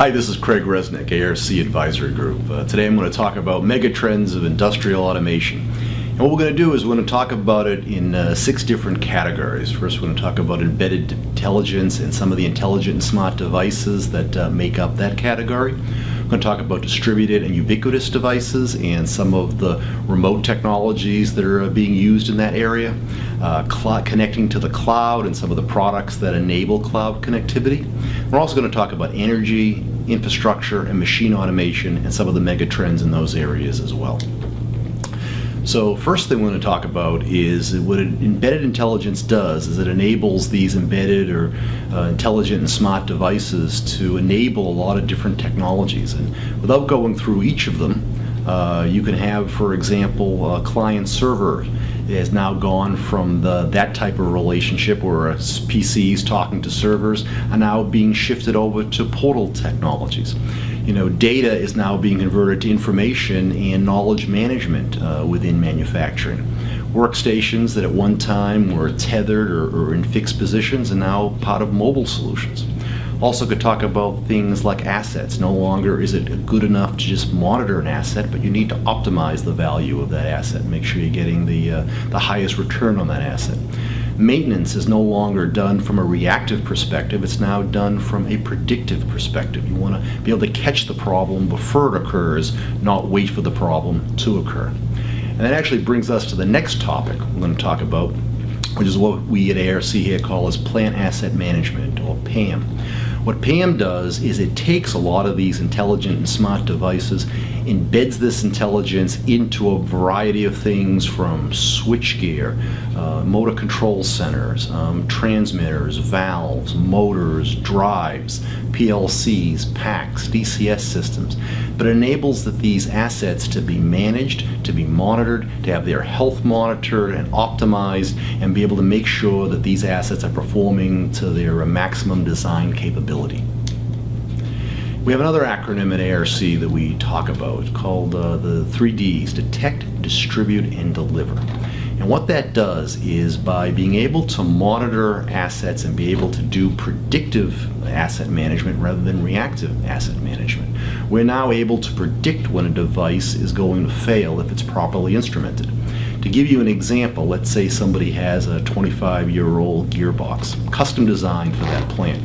Hi, this is Craig Resnick, ARC Advisory Group. Today I'm going to talk about megatrends of industrial automation. And what we're going to do is we're going to talk about it in 6 different categories. First, we're going to talk about embedded intelligence and some of the intelligent and smart devices that make up that category. We're going to talk about distributed and ubiquitous devices and some of the remote technologies that are being used in that area, connecting to the cloud and some of the products that enable cloud connectivity. We're also going to talk about energy, infrastructure, and machine automation and some of the mega trends in those areas as well. So first thing we're going to talk about is what embedded intelligence does is it enables these embedded or intelligent and smart devices to enable a lot of different technologies. And without going through each of them, you can have, for example, a client-server has now gone from that type of relationship where PCs talking to servers are now being shifted over to portal technologies. Data is now being converted to information and knowledge management within manufacturing. Workstations that at one time were tethered or in fixed positions are now part of mobile solutions. Also could talk about things like assets. No longer is it good enough to just monitor an asset, but you need to optimize the value of that asset, make sure you're getting the highest return on that asset. Maintenance is no longer done from a reactive perspective, it's now done from a predictive perspective. You want to be able to catch the problem before it occurs, not wait for the problem to occur. And that actually brings us to the next topic we're going to talk about, which is what we at ARC here call as plant asset management, or PAM. What PAM does is it takes a lot of these intelligent and smart devices, embeds this intelligence into a variety of things from switchgear, motor control centers, transmitters, valves, motors, drives, PLCs, PACs, DCS systems. But it enables these assets to be managed, to be monitored, to have their health monitored and optimized, and be able to make sure that these assets are performing to their maximum design capability. We have another acronym at ARC that we talk about called the 3Ds, Detect, Distribute, and Deliver. And what that does is by being able to monitor assets and be able to do predictive asset management rather than reactive asset management, we're now able to predict when a device is going to fail if it's properly instrumented. To give you an example, let's say somebody has a 25-year-old gearbox, custom designed for that plant.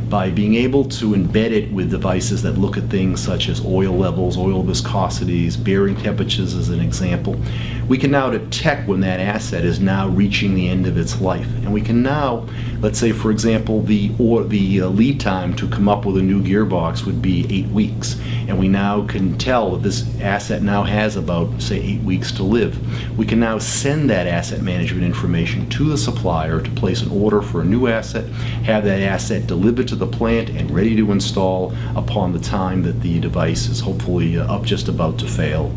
By being able to embed it with devices that look at things such as oil levels, oil viscosities, bearing temperatures as an example, we can now detect when that asset is now reaching the end of its life. And we can now, let's say for example, the lead time to come up with a new gearbox would be 8 weeks. And we now can tell that this asset now has about, say, 8 weeks to live. We can now send that asset management information to the supplier to place an order for a new asset, have that asset delivered to the plant and ready to install upon the time that the device is hopefully up just about to fail.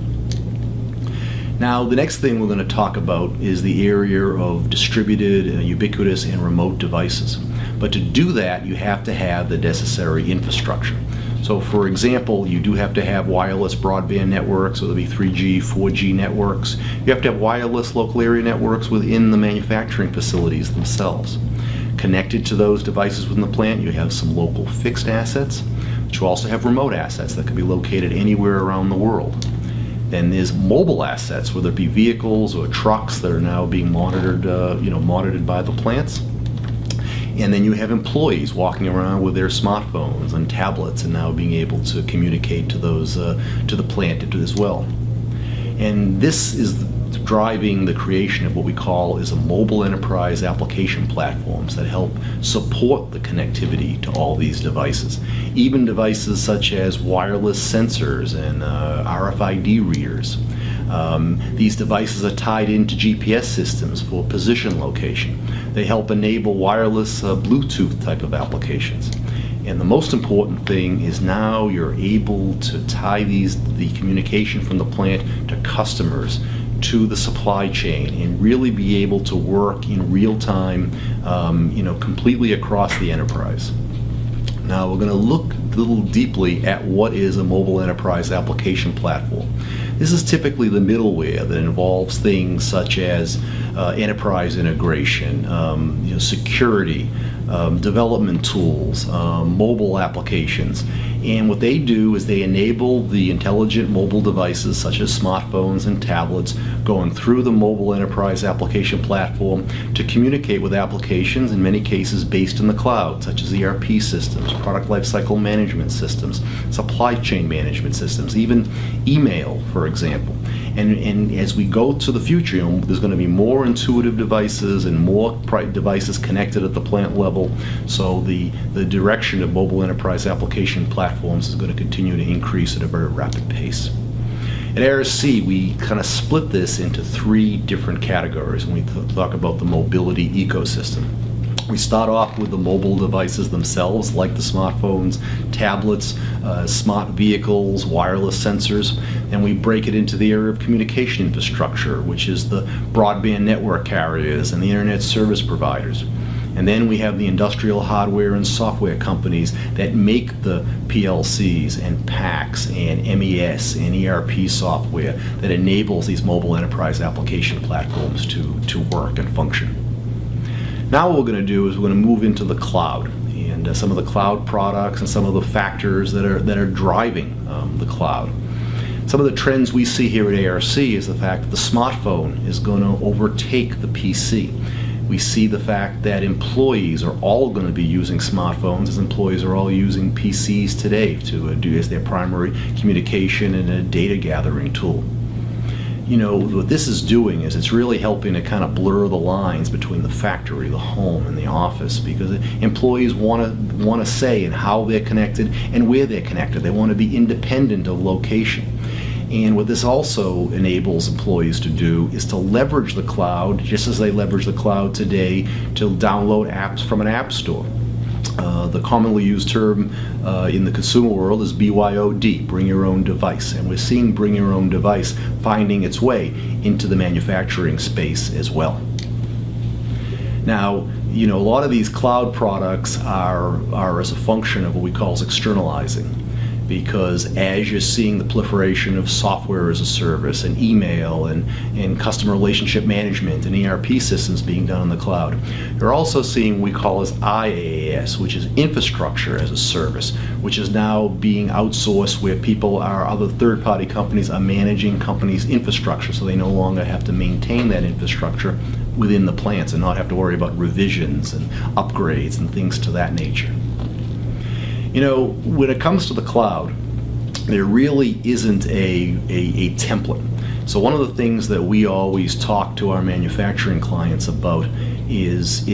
Now, the next thing we're going to talk about is the area of distributed, ubiquitous, and remote devices. But to do that, you have to have the necessary infrastructure. So for example, you do have to have wireless broadband networks, whether it be 3G, 4G networks. You have to have wireless local area networks within the manufacturing facilities themselves. Connected to those devices within the plant, you have some local fixed assets, but you also have remote assets that can be located anywhere around the world. Then there's mobile assets, whether it be vehicles or trucks that are now being monitored, monitored by the plants. And then you have employees walking around with their smartphones and tablets and now being able to communicate to those to the plant as well. And this is driving the creation of what we call is a mobile enterprise application platforms that help support the connectivity to all these devices. Even devices such as wireless sensors and RFID readers. These devices are tied into GPS systems for position location. They help enable wireless Bluetooth type of applications. And the most important thing is now you're able to tie the communication from the plant to customers, to the supply chain, and really be able to work in real time, completely across the enterprise. Now we're going to look a little deeply at what is a mobile enterprise application platform. This is typically the middleware that involves things such as enterprise integration, security, development tools, mobile applications. And what they do is they enable the intelligent mobile devices such as smartphones and tablets going through the mobile enterprise application platform to communicate with applications, in many cases based in the cloud, such as ERP systems, product lifecycle management systems, supply chain management systems, even email, for example. And as we go to the future, there's going to be more intuitive devices and more devices connected at the plant level. So the direction of mobile enterprise application platforms is going to continue to increase at a very rapid pace. At ARC, we kind of split this into three different categories when we talk about the mobility ecosystem. We start off with the mobile devices themselves, like the smartphones, tablets, smart vehicles, wireless sensors, and we break it into the area of communication infrastructure, which is the broadband network carriers and the internet service providers. And then we have the industrial hardware and software companies that make the PLCs and PACs and MES and ERP software that enables these mobile enterprise application platforms to work and function. Now what we're going to do is we're going to move into the cloud and some of the cloud products and some of the factors that are driving the cloud. Some of the trends we see here at ARC is the fact that the smartphone is going to overtake the PC. We see the fact that employees are all going to be using smartphones, as employees are all using PCs today to do as their primary communication and a data gathering tool. You know, what this is doing is it's really helping to kind of blur the lines between the factory, the home, and the office, because employees want to say in how they're connected and where they're connected. They want to be independent of location. And what this also enables employees to do is to leverage the cloud, just as they leverage the cloud today to download apps from an app store. The commonly used term in the consumer world is BYOD, bring your own device. And we're seeing bring your own device finding its way into the manufacturing space as well. Now, you know, a lot of these cloud products are as a function of what we call externalizing. Because as you're seeing the proliferation of software as a service and email and customer relationship management and ERP systems being done in the cloud, you're also seeing what we call as IaaS, which is infrastructure as a service, which is now being outsourced where other third-party companies are managing companies' infrastructure, so they no longer have to maintain that infrastructure within the plants and not have to worry about revisions and upgrades and things to that nature. You know, when it comes to the cloud, there really isn't a template. So one of the things that we always talk to our manufacturing clients about is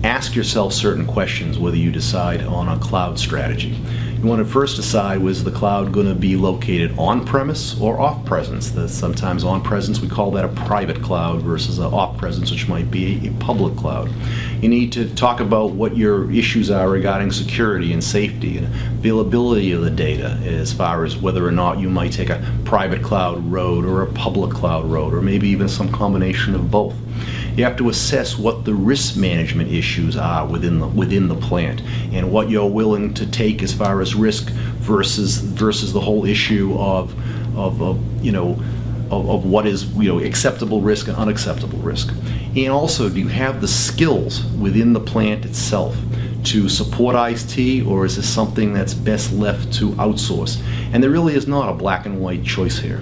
ask yourself certain questions whether you decide on a cloud strategy. You want to first decide, was the cloud going to be located on-premise or off-presence? Sometimes on-presence, we call that a private cloud versus an off-presence, which might be a public cloud. You need to talk about what your issues are regarding security and safety and availability of the data, as far as whether or not you might take a private cloud road or a public cloud road, or maybe even some combination of both. You have to assess what the risk management issues are within the plant and what you're willing to take as far as risk versus the whole issue of what is acceptable risk and unacceptable risk. And also, do you have the skills within the plant itself to support IT, or is this something that's best left to outsource? And there really is not a black and white choice here.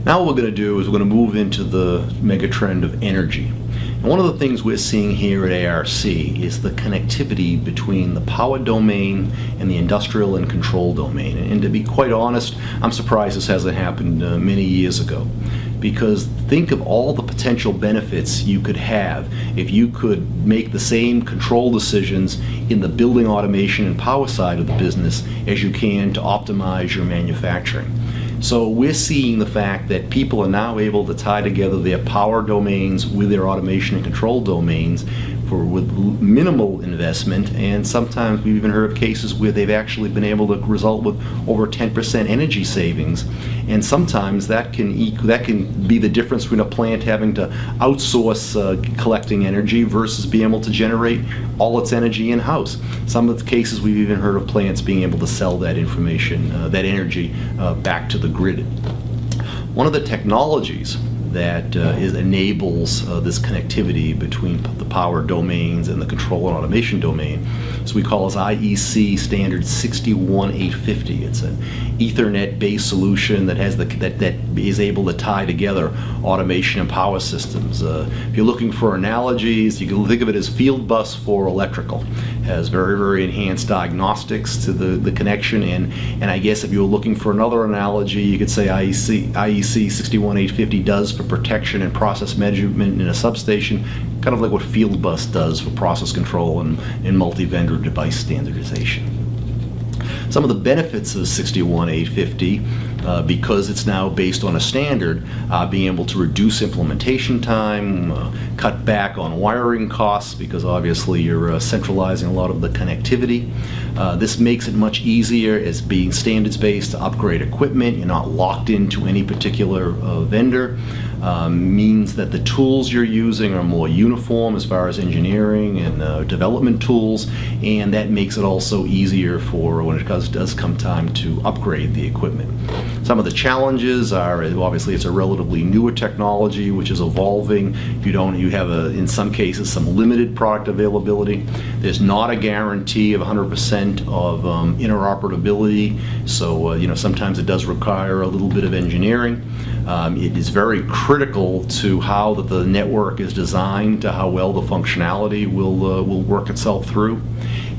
Now what we're going to do is we're going to move into the megatrend of energy. And one of the things we're seeing here at ARC is the connectivity between the power domain and the industrial and control domain. And to be quite honest, I'm surprised this hasn't happened many years ago. Because think of all the potential benefits you could have if you could make the same control decisions in the building automation and power side of the business as you can to optimize your manufacturing. So we're seeing the fact that people are now able to tie together their power domains with their automation and control domains with minimal investment, and sometimes we've even heard of cases where they've actually been able to result with over 10% energy savings. And sometimes that can be the difference between a plant having to outsource collecting energy versus being able to generate all its energy in-house. Some of the cases we've even heard of plants being able to sell that information, that energy, back to the grid. One of the technologies that enables this connectivity between the power domains and the control and automation domain. So we call this IEC standard 61850. It's an Ethernet-based solution that has that is able to tie together automation and power systems. If you're looking for analogies, you can think of it as field bus for electrical. It has very enhanced diagnostics to the connection, and I guess if you were looking for another analogy, you could say IEC 61850 does for protection and process measurement in a substation, kind of like what field bus does for process control and multi-vendor device standardization. Some of the benefits of 61850, because it's now based on a standard, being able to reduce implementation time, cut back on wiring costs, because obviously you're centralizing a lot of the connectivity. This makes it much easier as being standards-based to upgrade equipment. You're not locked into any particular vendor. Means that the tools you're using are more uniform as far as engineering and development tools, and that makes it also easier for when it does come time to upgrade the equipment. Some of the challenges are, obviously it's a relatively newer technology which is evolving. You have in some cases some limited product availability. There's not a guarantee of 100% of interoperability, so sometimes it does require a little bit of engineering. It is very critical to how the network is designed, to how well the functionality will work itself through.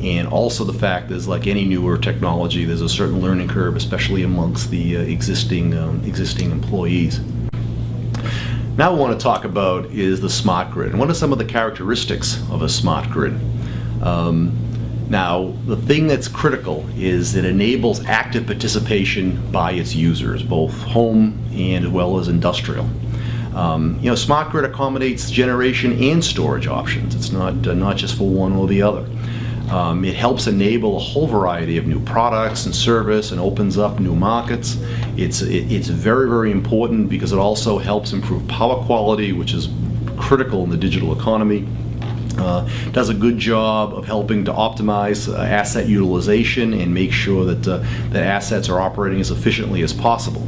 And also the fact is, like any newer technology, there's a certain learning curve, especially amongst the existing employees. Now what I want to talk about is the smart grid. And what are some of the characteristics of a smart grid? Now, the thing that's critical is it enables active participation by its users, both home and as well as industrial. Smart grid accommodates generation and storage options. It's not just for one or the other. It helps enable a whole variety of new products and service and opens up new markets. It's very important because it also helps improve power quality, which is critical in the digital economy. Does a good job of helping to optimize asset utilization and make sure that assets are operating as efficiently as possible.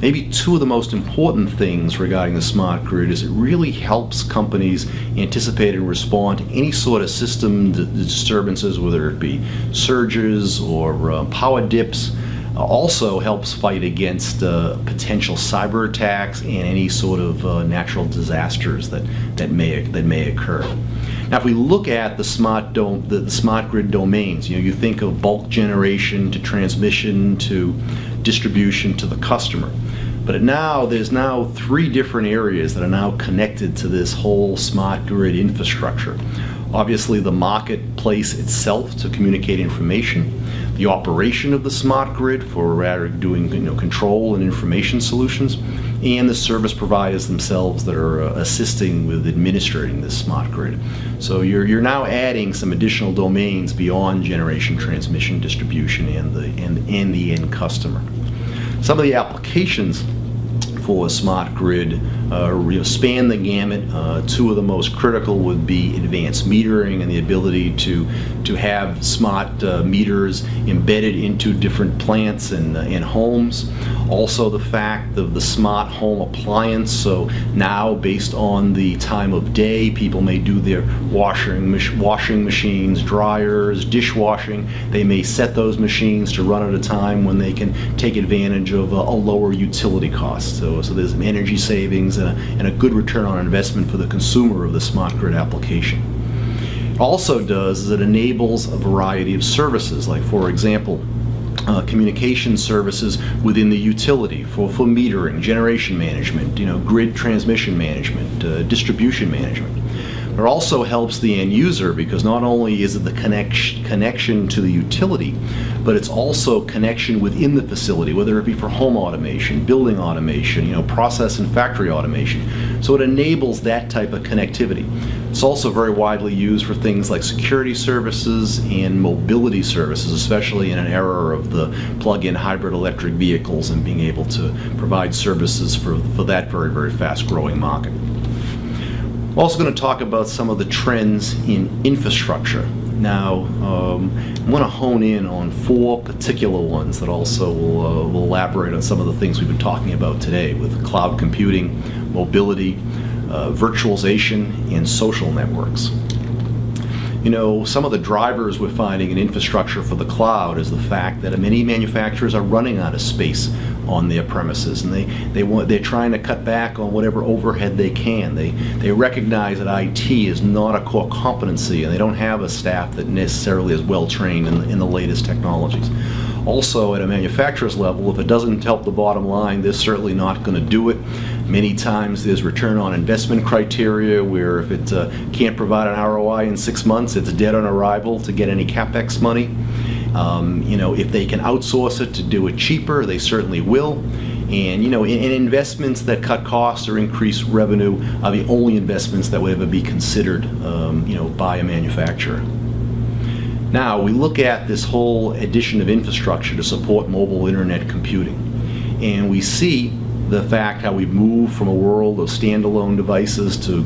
Maybe two of the most important things regarding the smart grid is it really helps companies anticipate and respond to any sort of system disturbances, whether it be surges or power dips. Also helps fight against potential cyber attacks and any sort of natural disasters that may occur. Now, if we look at the smart grid domains, you think of bulk generation to transmission to distribution to the customer. But there's now three different areas that are now connected to this whole smart grid infrastructure. Obviously, the marketplace itself to communicate information, the operation of the smart grid for doing control and information solutions, and the service providers themselves that are assisting with administrating this smart grid. So you're now adding some additional domains beyond generation, transmission, distribution, and the end customer. Some of the applications for a smart grid span the gamut. Two of the most critical would be advanced metering and the ability to have smart meters embedded into different plants and homes. Also the fact of the smart home appliance. So now, based on the time of day, people may do their washing machines, dryers, dishwashing. They may set those machines to run at a time when they can take advantage of a lower utility cost. So there's energy savings and a good return on investment for the consumer of the smart grid application. Also does is it enables a variety of services, like for example, communication services within the utility for metering, generation management, grid transmission management, distribution management. It also helps the end user because not only is it the connection to the utility, but it's also connection within the facility, whether it be for home automation, building automation, process and factory automation. So it enables that type of connectivity. It's also very widely used for things like security services and mobility services, especially in an era of the plug-in hybrid electric vehicles and being able to provide services for that very fast-growing market. We're also going to talk about some of the trends in infrastructure Now, I'm going to hone in on 4 particular ones that also will elaborate on some of the things we've been talking about today with cloud computing, mobility, virtualization, and social networks. You know, some of the drivers we're finding in infrastructure for the cloud is the fact that many manufacturers are running out of space on their premises, and they're trying to cut back on whatever overhead they can. They recognize that IT is not a core competency, and they don't have a staff that necessarily is well trained in the latest technologies. Also, at a manufacturer's level, if it doesn't help the bottom line, they're certainly not going to do it. Many times there's return on investment criteria where if it can't provide an ROI in 6 months, it's dead on arrival to get any CapEx money. You know, if they can outsource it to do it cheaper, they certainly will. And, you know, in investments that cut costs or increase revenue are the only investments that would ever be considered, you know, by a manufacturer. Now, we look at this whole addition of infrastructure to support mobile internet computing, and we see the fact how we've moved from a world of standalone devices to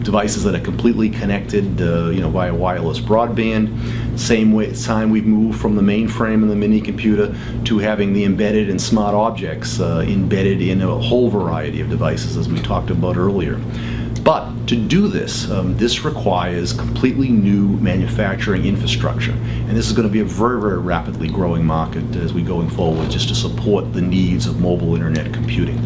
devices that are completely connected, you know, via wireless broadband. Same time we've moved from the mainframe and the mini computer to having the embedded and smart objects embedded in a whole variety of devices, as we talked about earlier. But to do this, this requires completely new manufacturing infrastructure. And this is going to be a very, very rapidly growing market as we going forward, just to support the needs of mobile internet computing.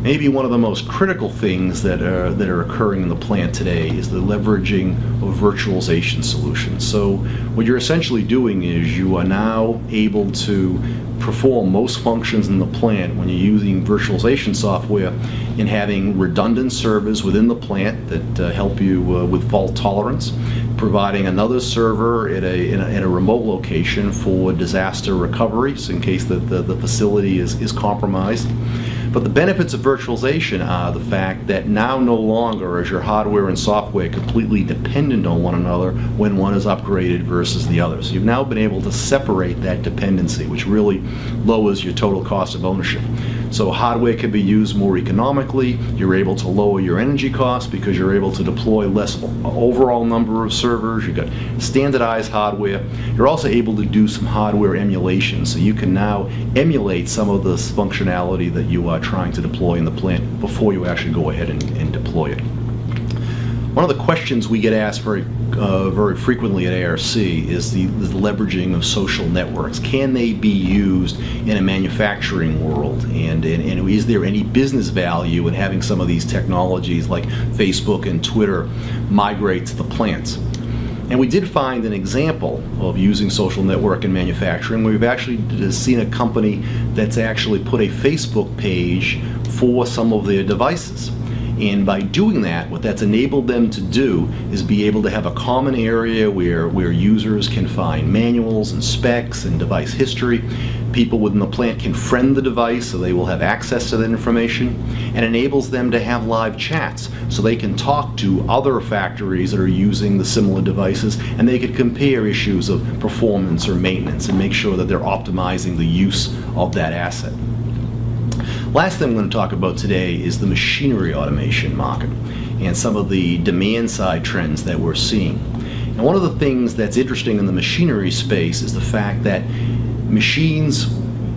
Maybe one of the most critical things that are occurring in the plant today is the leveraging of virtualization solutions. So what you're essentially doing is you are now able to perform most functions in the plant when you're using virtualization software and having redundant servers within the plant that help you with fault tolerance, providing another server in a remote location for disaster recovery, so in case that the facility is compromised. But the benefits of virtualization are the fact that now no longer is your hardware and software completely dependent on one another when one is upgraded versus the other. So you've now been able to separate that dependency, which really lowers your total cost of ownership. So hardware can be used more economically. You're able to lower your energy costs because you're able to deploy less overall number of servers. You've got standardized hardware. You're also able to do some hardware emulation, so you can now emulate some of this functionality that you are trying to deploy in the plant before you actually go ahead and deploy it. One of the questions we get asked very frequently at ARC is the leveraging of social networks. Can they be used in a manufacturing world? And is there any business value in having some of these technologies like Facebook and Twitter migrate to the plants? And we did find an example of using social network in manufacturing. We've actually seen a company that's actually put a Facebook page for some of their devices. And by doing that, what that's enabled them to do is be able to have a common area where users can find manuals and specs and device history. People within the plant can friend the device, so they will have access to that information, and enables them to have live chats so they can talk to other factories that are using the similar devices, and they could compare issues of performance or maintenance and make sure that they're optimizing the use of that asset. Last thing I'm going to talk about today is the machinery automation market and some of the demand side trends that we're seeing. And one of the things that's interesting in the machinery space is the fact that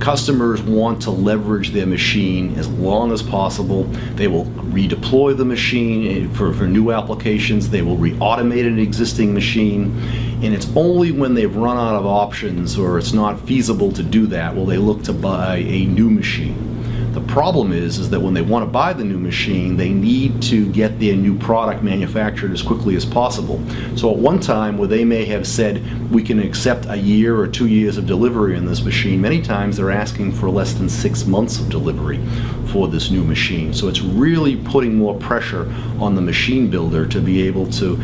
customers want to leverage their machine as long as possible. They will redeploy the machine for new applications. They will re-automate an existing machine. And it's only when they've run out of options or it's not feasible to do that will they look to buy a new machine. The problem is that when they want to buy the new machine, they need to get their new product manufactured as quickly as possible. So at one time where they may have said, we can accept a year or 2 years of delivery in this machine, many times they're asking for less than 6 months of delivery for this new machine. So it's really putting more pressure on the machine builder to be able to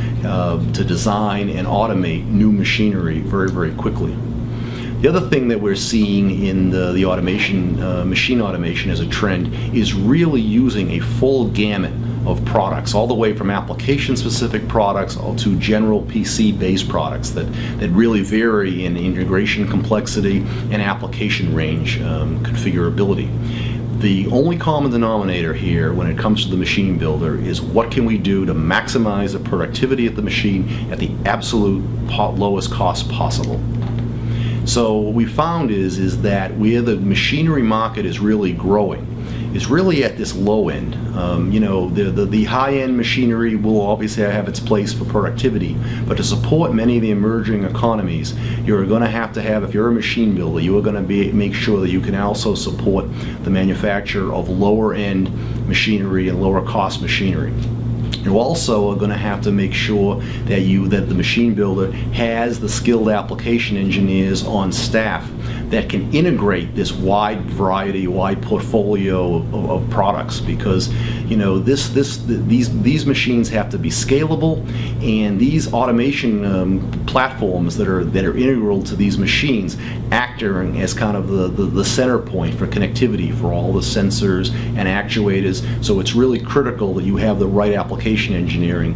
design and automate new machinery very, very quickly. The other thing that we're seeing in the automation, machine automation as a trend, is really using a full gamut of products, all the way from application-specific products to general PC-based products that really vary in integration complexity and application range configurability. The only common denominator here when it comes to the machine builder is what can we do to maximize the productivity of the machine at the absolute lowest cost possible. So what we found is that where the machinery market is really growing is really at this low end. The high-end machinery will obviously have its place for productivity, but to support many of the emerging economies, you're going to have, if you're a machine builder, you are going to make sure that you can also support the manufacture of lower-end machinery and lower-cost machinery. You also are going to have to make sure that the machine builder has the skilled application engineers on staff that can integrate this wide portfolio of products, because these machines have to be scalable, and these automation platforms that are integral to these machines acting as kind of the center point for connectivity for all the sensors and actuators. So it's really critical that you have the right application engineering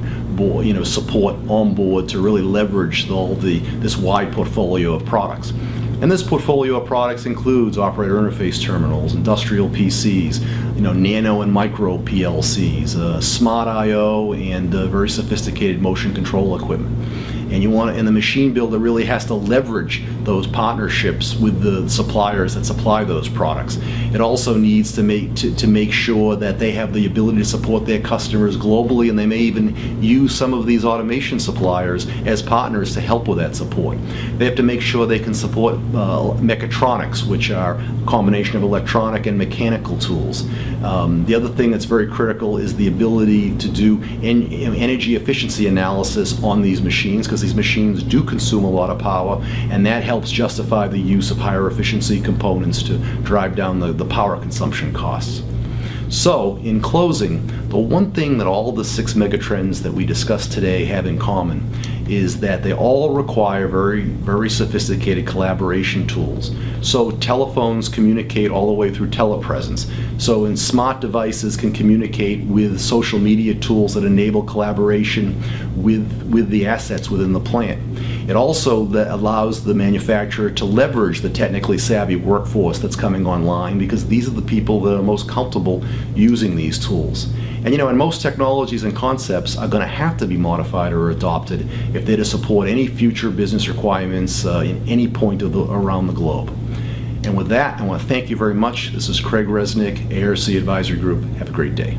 support on board to really leverage this wide portfolio of products. And this portfolio of products includes operator interface terminals, industrial PCs, nano and micro PLCs, smart I/O, and very sophisticated motion control equipment. And the machine builder really has to leverage those partnerships with the suppliers that supply those products. It also needs to make sure that they have the ability to support their customers globally, and they may even use some of these automation suppliers as partners to help with that support. They have to make sure they can support mechatronics, which are a combination of electronic and mechanical tools. The other thing that's very critical is the ability to do energy efficiency analysis on these machines, because these machines do consume a lot of power, and that helps justify the use of higher efficiency components to drive down the power consumption costs. So, in closing, the one thing that all the 6 megatrends that we discussed today have in common is that they all require very, very sophisticated collaboration tools. So telephones communicate all the way through telepresence. So smart devices can communicate with social media tools that enable collaboration with the assets within the plant. It also allows the manufacturer to leverage the technically savvy workforce that's coming online, because these are the people that are most comfortable using these tools. And most technologies and concepts are going to have to be modified or adopted if they're to support any future business requirements in any point around the globe. And with that, I want to thank you very much. This is Craig Resnick, ARC Advisory Group. Have a great day.